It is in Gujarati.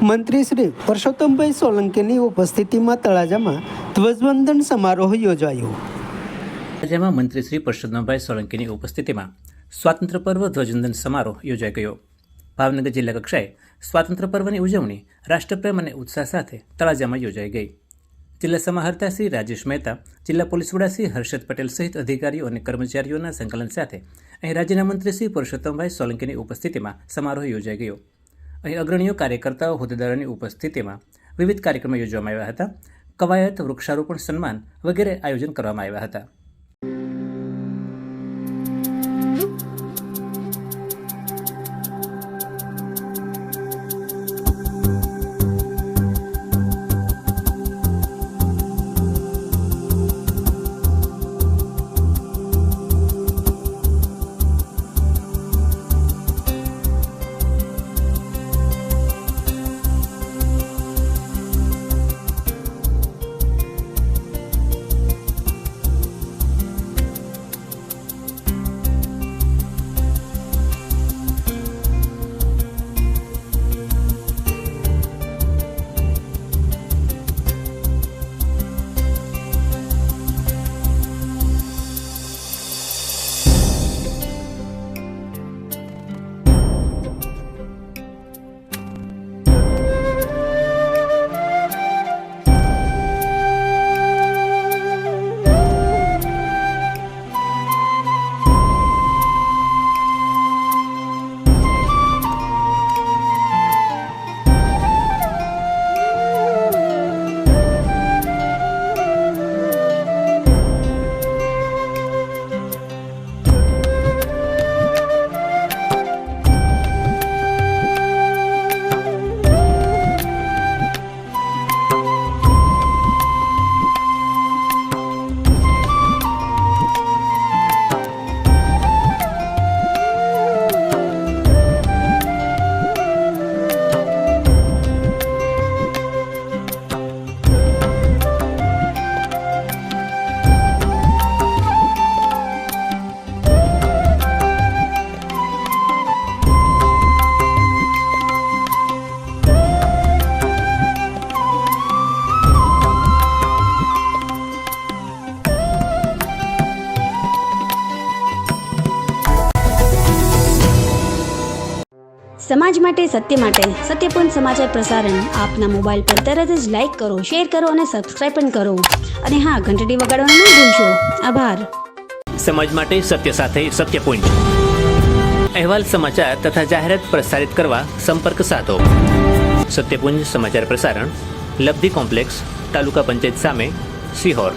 મંત્રી શ્રી પરસોત્તમભાઈ સોલંકીની ઉપસ્થિતિમાં તળાજામાં ધ્વજવંદન સમારોહ યોજાયો. તળાજામાં મંત્રી શ્રી પરસોત્તમભાઈ સોલંકીની ઉપસ્થિતિમાં સ્વાતંત્ર્ય પર્વ ધ્વજવંદન સમારોહ યોજાઈ ગયો. ભાવનગર જિલ્લા કક્ષાએ સ્વાતંત્ર્ય પર્વની ઉજવણી રાષ્ટ્રપ્રેમ અને ઉત્સાહ સાથે તળાજામાં યોજાઈ ગઈ. જિલ્લા સમાહર્તા શ્રી રાજેશ મહેતા, જિલ્લા પોલીસ વડા શ્રી હર્ષદ પટેલ સહિત અધિકારીઓ અને કર્મચારીઓના સંકલન સાથે અહીં રાજ્યના મંત્રી શ્રી પરસોત્તમભાઈ સોલંકીની ઉપસ્થિતિમાં સમારોહ યોજાઈ ગયો. અહીં અગ્રણીઓ, કાર્યકર્તાઓ, હોદ્દેદારોની ઉપસ્થિતિમાં વિવિધ કાર્યક્રમો યોજવામાં આવ્યા હતા. કવાયત, વૃક્ષારોપણ, સન્માન વગેરે આયોજન કરવામાં આવ્યા હતા. સમાજ માટે, સત્ય માટે, સત્યપૂર્ણ સમાચાર પ્રસારણ આપના મોબાઈલ પર તરત જ લાઈક કરો, શેર કરો અને સબસ્ક્રાઈબ પણ કરો. અને હા, ઘંટડી વગાડવાનું ન ભૂલશો. આભાર. સમાજ માટે સત્ય સાથે સત્યપૂર્ણ અહેવાલ, સમાચાર તથા જાહેરાત પ્રસારિત કરવા સંપર્ક સાધો. સત્યપુંજ સમાચાર પ્રસારણ, લબ્ધિ કોમ્પ્લેક્સ, તાલુકા પંચાયત સામે, સિહોર.